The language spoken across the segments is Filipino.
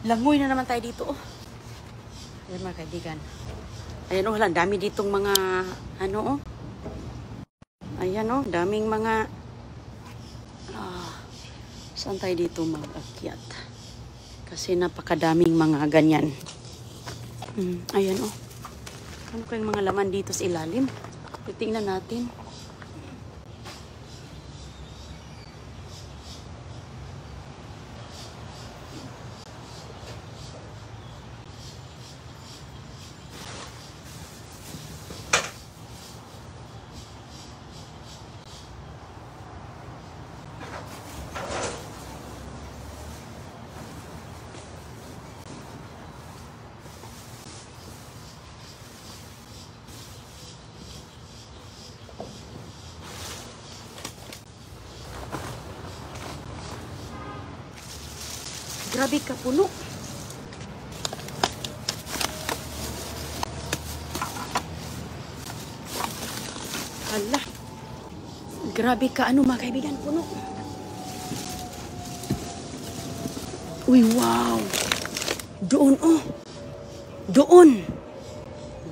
Langoy na naman tayo dito, oh. Ayan mga kaibigan. Ayan, oh, dami ditong mga, ano, oh. Ayan, oh, daming mga, saan tayo dito mag-akyat? Kasi napakadaming mga ganyan. Ayan, oh. Ano kayong mga laman dito sa ilalim? Titingnan natin. Grabe ka puno. Hala. Grabe ka, ano mga kaibigan, puno. Uy, wow. Doon, oh. Doon.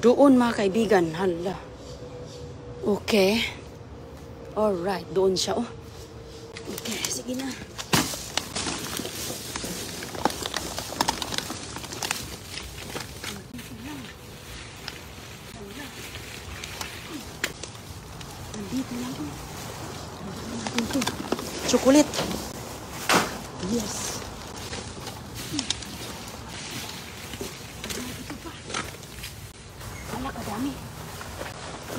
Doon mga kaibigan, hala. Okay. Alright, doon siya, oh. Okay, sige na. Dito lang po. Chocolate. Yes. Ito pa. Wala, kadami.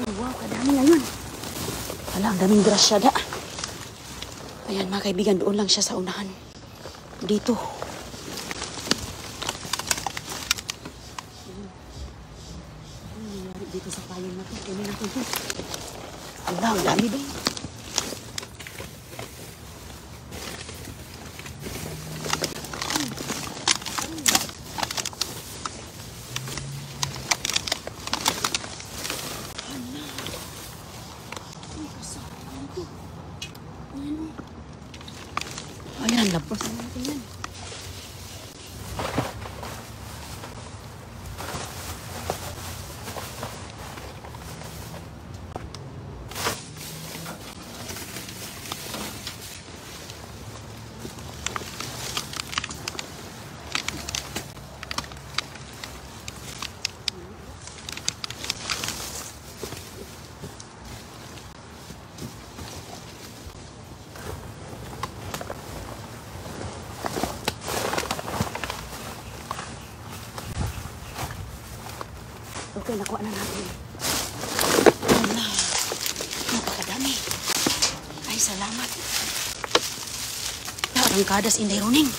Oh, wow, kadami ngayon. Wala, ang daming grasyada. Ayan mga kaibigan, doon lang siya sa unahan. Dito. Dito sa payong natin. Kunin natin ito. Wala, ang dami din. Ayan, labas na natin yan. Okay, nakuha na natin. Wala. Napakadami. Ay, salamat. Arangkadas inday runing.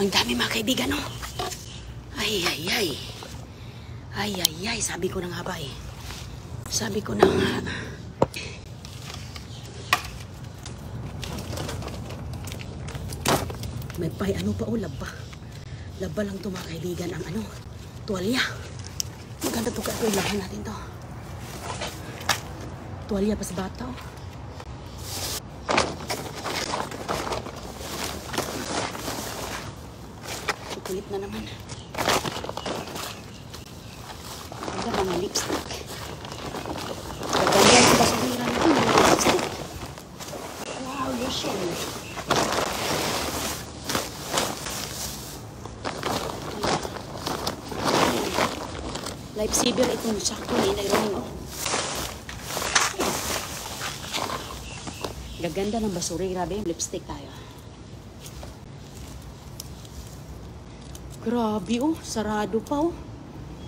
Ang dami mga kaibigan, oh. Ay, ay, ay. Ay, ay, ay. Sabi ko na nga ba, eh. Sabi ko na nga. May pay, ano pa, oh, laba. Laba lang ito mga kaibigan, ang ano, tuwalya. Maganda ito kaya ilahan natin to. Tuwalya pa sa bata, oh. Kulit na naman. Maganda mga lipstick. Maganda yung basurira natin, mga lipstick. Wow, lotion. Lifesaver itong sakto ni Inday Roning, oh. Gaganda ng basuri, grabe yung lipstick tayo. Grabe, oh, sarado pa, oh.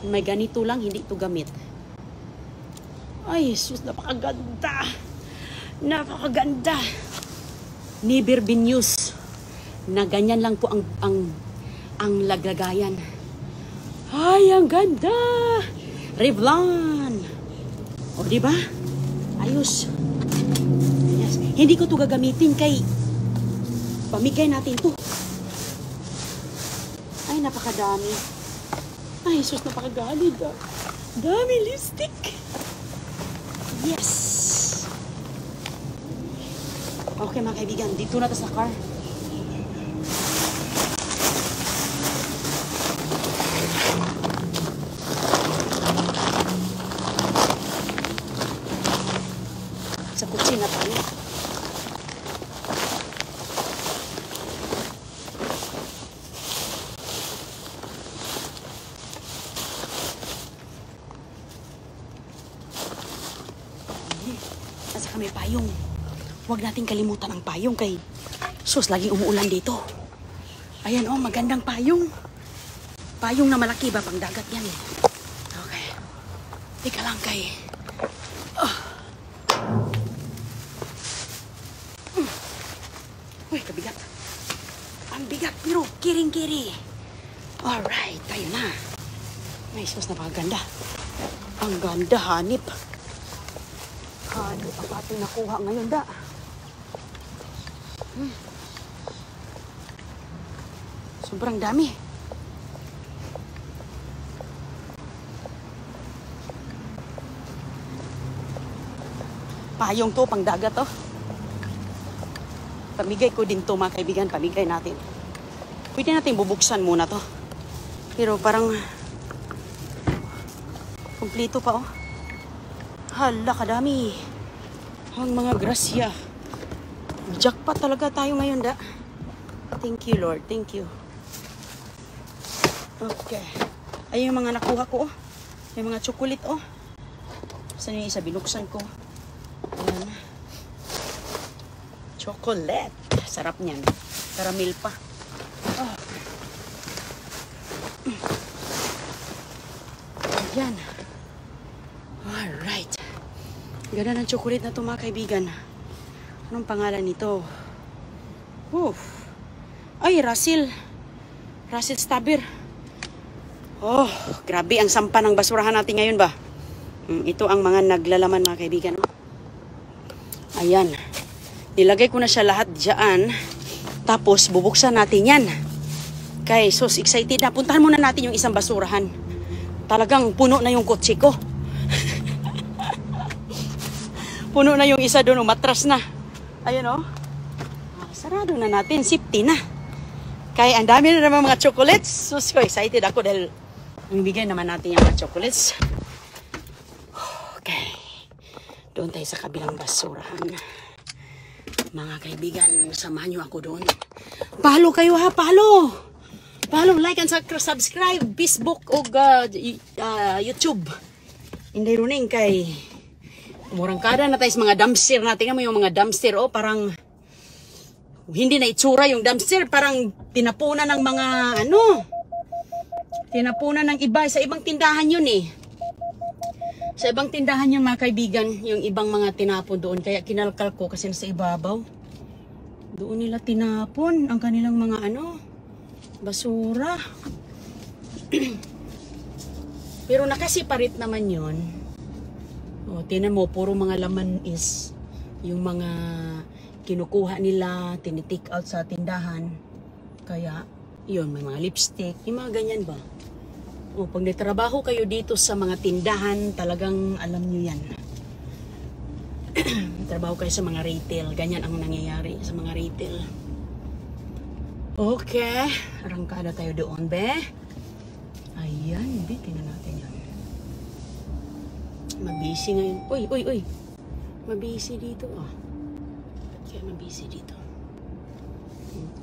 May ganito lang, hindi ito gamit. Ay, sus, napakaganda. Napakaganda. Never been used. Na ganyan lang po ang lagagayan. Ay, ang ganda! Revlon! O, diba? Ayos. Yes. Hindi ko ito gagamitin kay pamigay natin ito. Ay, napakadami. Ay, sus, napakagali. Dami lipstick. Yes! Okay, mga kaibigan. Dito na ito sa car. Sa kusina tayo. Nasa kami payong. Huwag nating kalimutan ang payong kay sus, laging umuulan dito. Ayan oh, magandang payong. Payong na malaki ba? Pang dagat yan eh. Okay. Tika lang kay. Uy, kabigat. Ang bigat pero kiring-kiri. Alright, tayo na. Ay, sus, napakaganda. Ang ganda, hanip. Hanip ang ating nakuha ngayon da. Sobrang dami. Payong to, pang dagat to. Pamigay ko din to mga kaibigan, pamigay natin. Pwede natin bubuksan muna to. Pero parang kumpleto pa oh. Hala, kadami. Ang mga grasya. Jackpot talaga tayo ngayon da. Thank you Lord, thank you. Okay. Ayun yung mga nakuha ko oh. Yung mga chocolate oh. Saan yung isa? Binuksan ko. Ayan. Chocolate. Sarap niyan. Caramel pa. Oh. Ayan. Alright. Ganda ng chocolate na ito mga kaibigan. Anong pangalan nito? Oof. Ay, Russell. Russell Stabber. Oh, grabe ang sampa ng basurahan natin ngayon ba? Ito ang mga naglalaman mga kaibigan. Ayan. Nilagay ko na siya lahat dyan. Tapos, bubuksan natin yan. Kay, sus, excited na. Puntahan muna natin yung isang basurahan. Talagang puno na yung kotse ko. Puno na yung isa doon. Matras na. Ayan o. Sarado na natin. Safety na. Kaya, ang dami na naman mga chocolates. Sus, ko, excited ako dahil bibigyan naman natin yung mga chocolates. Okay. Doon tayo sa kabilang basurahan. Mga kaibigan, samahan nyo ako doon. Follow kayo ha, follow! Follow, like, and subscribe. Facebook o YouTube. Hindi runing kay murang kada na tayo sa mga dumpster natin. Tingnan mo yung mga dumpster, oh, parang hindi na itsura yung dumpster. Parang tinapunan ng mga, tinapunan ng iba. Sa ibang tindahan yun eh. Sa ibang tindahan yung mga kaibigan, yung ibang mga tinapon doon. Kaya kinalkal ko kasi nasa ibabaw. Doon nila tinapon ang kanilang mga basura. Pero nakasiparit naman yun. O, tinan mo, puro mga laman is yung mga kinukuha nila, tinitik out sa tindahan. Kaya, yun, may mga lipstick, yung mga ganyan ba? O, pag nagtrabaho kayo dito sa mga tindahan, talagang alam nyo yan. Trabaho kayo sa mga retail. Ganyan ang nangyayari sa mga retail. Okay. Arangkada tayo doon, be. Ayan, be. Tingnan natin yan. Mabisi ngayon. Uy. Mabisi dito, ah. Kaya mabisi dito.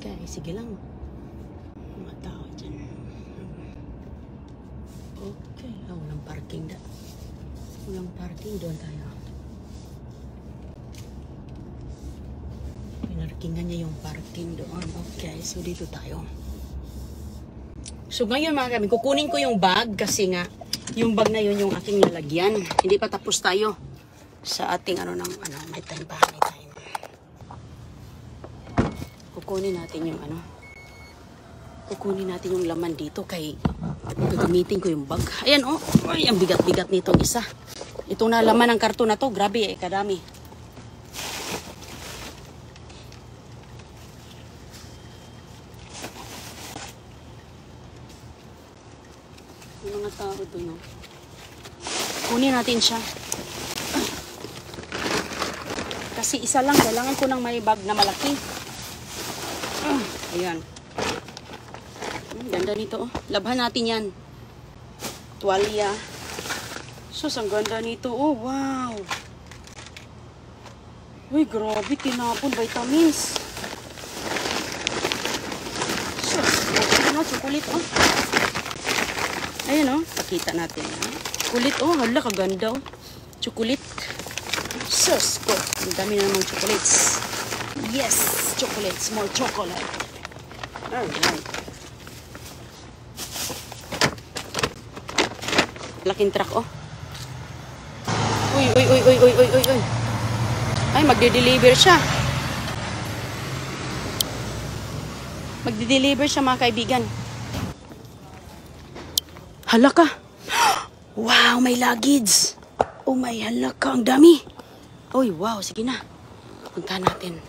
Okay, sige lang. Mga tao dyan. Okay. Walang parking da. Walang parking. Doon tayo. Pinarkingan niya yung parking doon. Okay. So, dito tayo. So, ngayon mga kami, kukunin ko yung bag kasi nga, yung bag na yun yung aking lalagyan. Hindi pa tapos tayo sa ating may time pa. May time. Kukunin natin yung kukunin natin yung laman dito kay gagamitin ko yung bag. Ayan oh. Ay, ang bigat-bigat nitong isa. Ito na laman ng karton na to. Grabe eh, kadami. Yung mga tao doon, no? Kunin natin siya. Kasi isa lang, kailangan ko ng may bag na malaki. Ayan. Ganda nito, oh. Labhan natin yan. Tuwalya. Sus, ang ganda nito, oh. Wow. Uy, grabe, tinapon vitamins. Sus, ano, chocolate, oh. Ayan, oh, pakita natin. Chocolate, oh, hala, kaganda, oh. Chocolate. Sus, ko. Ang dami na namang chocolates. Yes, chocolates, more chocolate. Alright. Laking truck, oh. Uy, uy, uy, uy, uy, uy, uy, uy. Ay, magde-deliver siya. Magde-deliver siya, mga kaibigan. Hala ka. Wow, may luggage. Oh my, hala ka. Ang dami. Uy, wow. Sige na. Punta natin.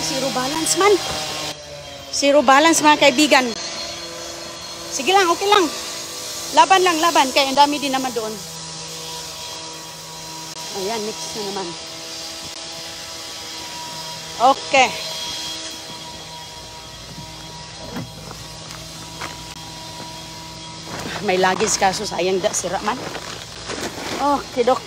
Zero balance man. Zero balance, mga kaibigan. Sige lang, okay lang. Laban lang, laban. Kaya ang dami din naman doon. Ayan, next na naman. Okay. May luggage kaso sayang da, sira man. Okay, dok.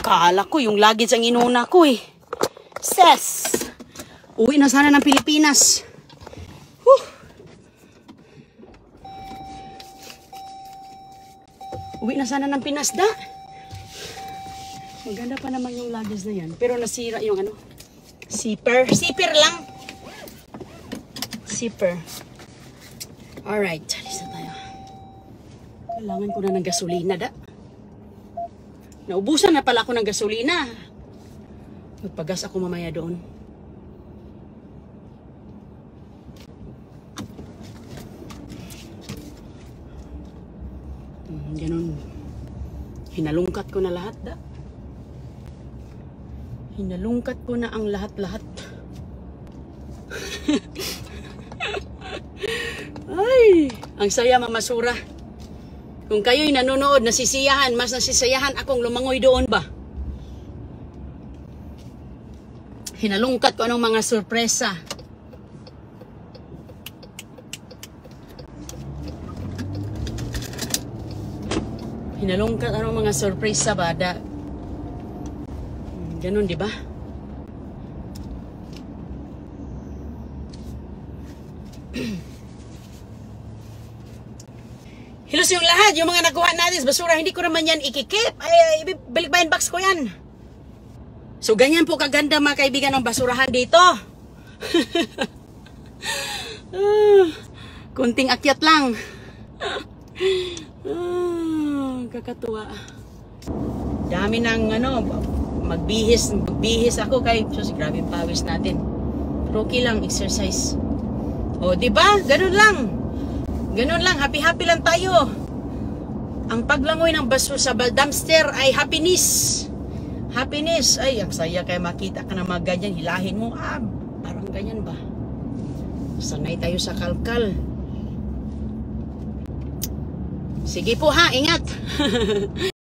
Akala ko yung luggage ang inuna ko eh. Ses! Uwi na sana ng Pilipinas. Uwi na sana ng Pinas da. Maganda pa naman yung luggage na yan. Pero nasira yung ano. Zipper. Zipper lang. Zipper. Alright. Alis na tayo. Kailangan ko na ng gasolina da. Naubusan na pala ako ng gasolina. Magpagas ako mamaya doon. Ganun. Hinalungkat ko na lahat da. Hinalungkat ko na ang lahat-lahat. Ay, ang saya, Mama Sura. Kung kayo'y nanonood, nasisiyahan, mas nasisiyahan akong lumangoy doon ba? Hinalungkat ko anong mga sorpresa. Hinalungkat anong mga sorpresa ba? Ganun, di ba? Kilos yung lahat, yung mga nakuha natin sa basura, hindi ko naman yan ikikip. Ay, balik-bayan box ko yan. So, ganyan po kaganda mga kaibigan ng basurahan dito. Kunting akyat lang. Kakatuwa. Dami ng magbihis ako kay grabe yung pawis natin. Pero okay lang, exercise. O, di ba? Ganun lang. Ganun lang, happy-happy lang tayo. Ang paglangoy ng basura sa dumpster ay happiness. Happiness. Ay, ang saya kaya makita ka na mga ganyan, hilahin mo. Parang ganyan ba? Sanay tayo sa kalkal. Sige po ha, ingat.